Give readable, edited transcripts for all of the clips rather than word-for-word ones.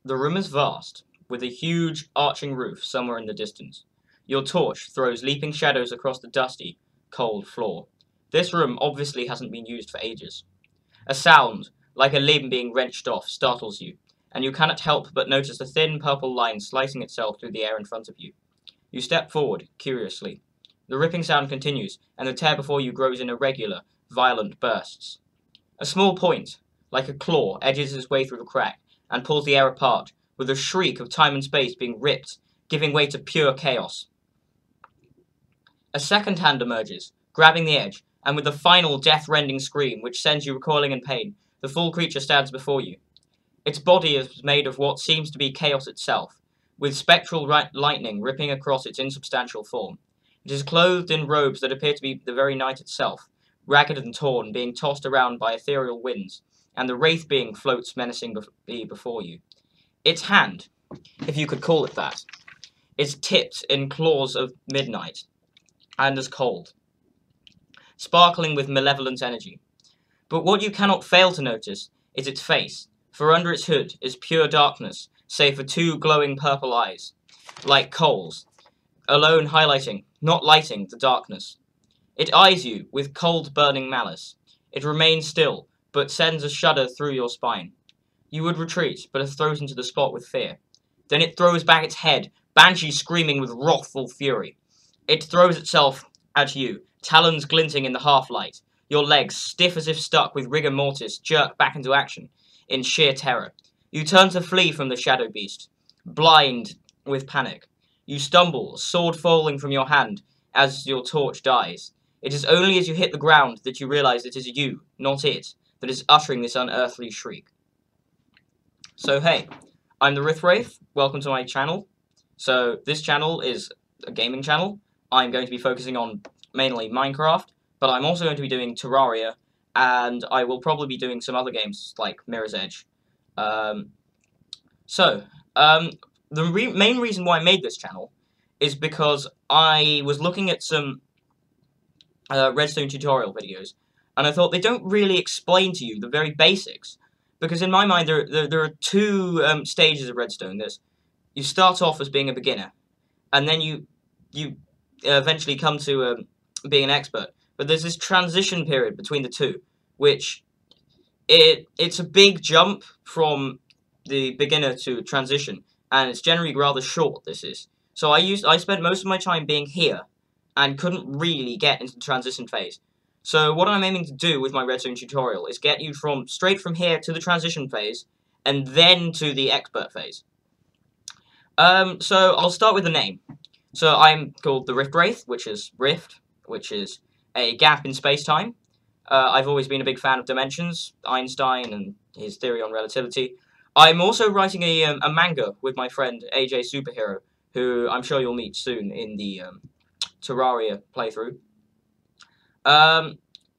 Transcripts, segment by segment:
The room is vast, with a huge arching roof somewhere in the distance. Your torch throws leaping shadows across the dusty, cold floor. This room obviously hasn't been used for ages. A sound, like a limb being wrenched off, startles you, and you cannot help but notice a thin purple line slicing itself through the air in front of you. You step forward, curiously. The ripping sound continues, and the tear before you grows in irregular, violent bursts. A small point, like a claw, edges its way through the crack and pulls the air apart, with a shriek of time and space being ripped, giving way to pure chaos. A second hand emerges, grabbing the edge, and with a final death-rending scream which sends you recoiling in pain, the full creature stands before you. Its body is made of what seems to be chaos itself, with spectral lightning ripping across its insubstantial form. It is clothed in robes that appear to be the very night itself, ragged and torn, being tossed around by ethereal winds, and the wraith being floats menacingly before you. Its hand, if you could call it that, is tipped in claws of midnight, and as cold, sparkling with malevolent energy. But what you cannot fail to notice is its face, for under its hood is pure darkness, save for two glowing purple eyes, like coals, alone highlighting, not lighting, the darkness. It eyes you with cold, burning malice. It remains still, but sends a shudder through your spine. You would retreat, but are frozen to the spot with fear. Then it throws back its head, banshee screaming with wrathful fury. It throws itself at you, talons glinting in the half-light. Your legs, stiff as if stuck with rigor mortis, jerk back into action, in sheer terror. You turn to flee from the shadow beast, blind with panic. You stumble, sword falling from your hand, as your torch dies. It is only as you hit the ground that you realize it is you, not it, that is uttering this unearthly shriek. So hey, I'm the Rithwraith, welcome to my channel. So this channel is a gaming channel. I'm going to be focusing on mainly Minecraft, but I'm also going to be doing Terraria, and I will probably be doing some other games like Mirror's Edge. The main reason why I made this channel is because I was looking at some Redstone tutorial videos, and I thought they don't really explain to you the very basics. Because in my mind, there are two stages of Redstone. You start off as being a beginner, and then you eventually come to being an expert. But there's this transition period between the two, which it's a big jump from the beginner to transition, and it's generally rather short. This is so I spent most of my time being here, and couldn't really get into the transition phase. So what I'm aiming to do with my Redstone tutorial is get you straight from here to the transition phase, and then to the expert phase. So I'll start with the name. So I'm called the Rithwraith, which is Rift, which is a gap in space-time. I've always been a big fan of dimensions, Einstein and his theory on relativity. I'm also writing a manga with my friend AJ Superhero, who I'm sure you'll meet soon in the Terraria playthrough.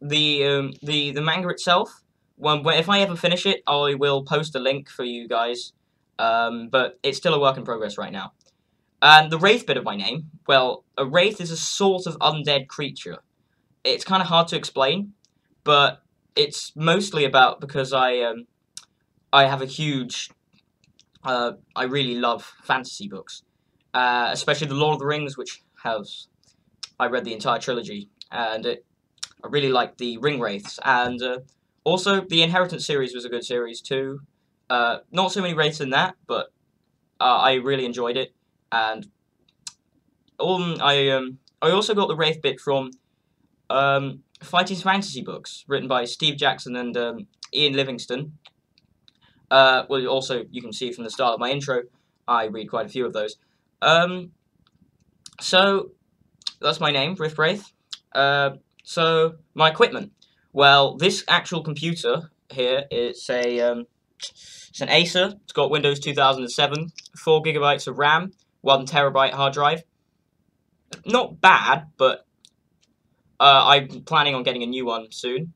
The manga itself, if I ever finish it, I will post a link for you guys, but it's still a work in progress right now. And the Wraith bit of my name, well, a Wraith is a sort of undead creature. It's kind of hard to explain, but it's mostly about because I have a huge, I really love fantasy books, especially the Lord of the Rings, which I read the entire trilogy, and I really like the Ring Wraiths, and also the Inheritance series was a good series too. Not so many wraiths in that, but I really enjoyed it, and I also got the Wraith bit from Fighting Fantasy books, written by Steve Jackson and Ian Livingstone. Well, also you can see from the start of my intro, I read quite a few of those. So that's my name, Rithwraith. So my equipment. Well, this actual computer here is it's an Acer. It's got Windows 2007, 4 GB of RAM, 1 TB hard drive. Not bad, but I'm planning on getting a new one soon,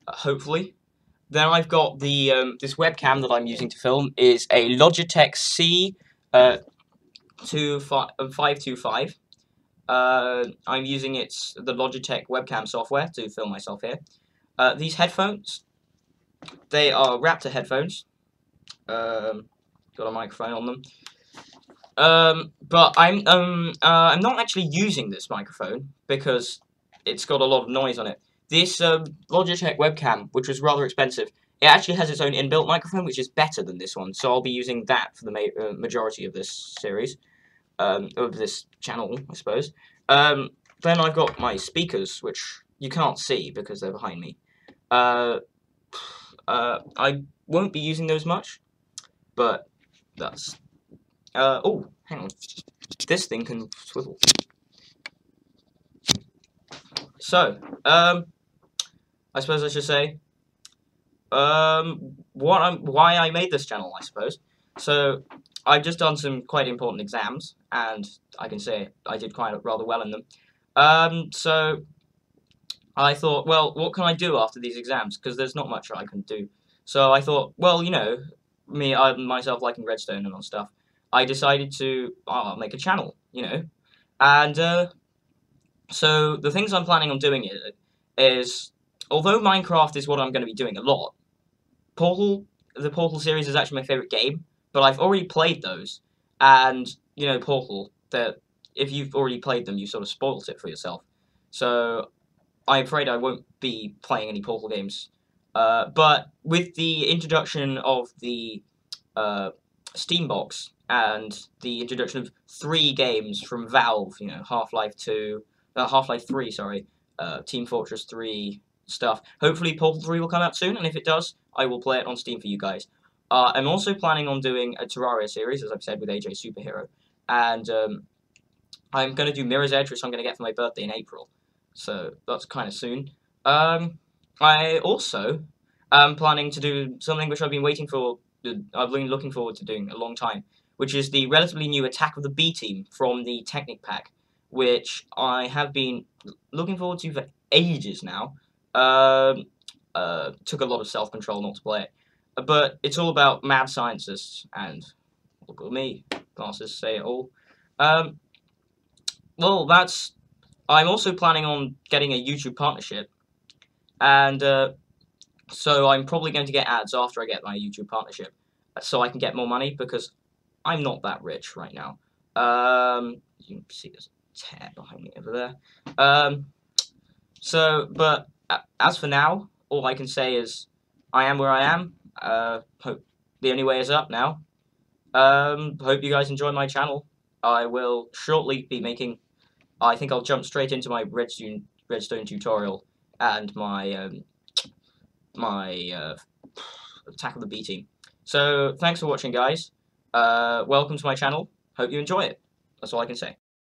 hopefully. Then I've got the this webcam that I'm using to film is a Logitech C525. I'm using the Logitech webcam software to film myself here. These headphones, they are Raptor headphones. got a microphone on them. But I'm not actually using this microphone because it's got a lot of noise on it. This Logitech webcam, which was rather expensive, it actually has its own inbuilt microphone, which is better than this one. So I'll be using that for the majority of this series, of this channel, I suppose. Then I've got my speakers, which you can't see because they're behind me. I won't be using those much, but that's. Oh, hang on. This thing can swivel. So, I suppose I should say, why I made this channel, I suppose. So, I've just done some quite important exams, and I can say I did rather well in them. So, I thought, well, what can I do after these exams? Because there's not much I can do. So I thought, well, you know, myself liking Redstone and all stuff, I decided to make a channel, you know. And so the things I'm planning on doing is, although Minecraft is what I'm going to be doing a lot, the Portal series is actually my favorite game, but I've already played those, and, you know, Portal, if you've already played them, you sort of spoilt it for yourself. So I'm afraid I won't be playing any Portal games. But with the introduction of the Steambox and the introduction of 3 games from Valve, you know, Half-Life 3, sorry, Team Fortress 3 stuff. Hopefully Portal 3 will come out soon, and if it does, I will play it on Steam for you guys. I'm also planning on doing a Terraria series, as I've said, with AJ Superhero, and I'm going to do Mirror's Edge, which I'm going to get for my birthday in April. So that's kind of soon. I also am planning to do something which I've been waiting for. I've been looking forward to doing a long time, which is the relatively new Attack of the B-Team from the Technic Pack, which I have been looking forward to for ages now. Took a lot of self-control not to play it, but it's all about mad scientists, and look at me, glasses say it all. Well, that's. I'm also planning on getting a YouTube partnership, and so I'm probably going to get ads after I get my YouTube partnership, so I can get more money, because I'm not that rich right now. You can see there's a tear behind me over there. But as for now, all I can say is I am where I am. Hope the only way is up now. Hope you guys enjoy my channel. I will shortly be making. I think I'll jump straight into my redstone tutorial and my Attack of the B-Team. So thanks for watching, guys. Welcome to my channel. Hope you enjoy it. That's all I can say.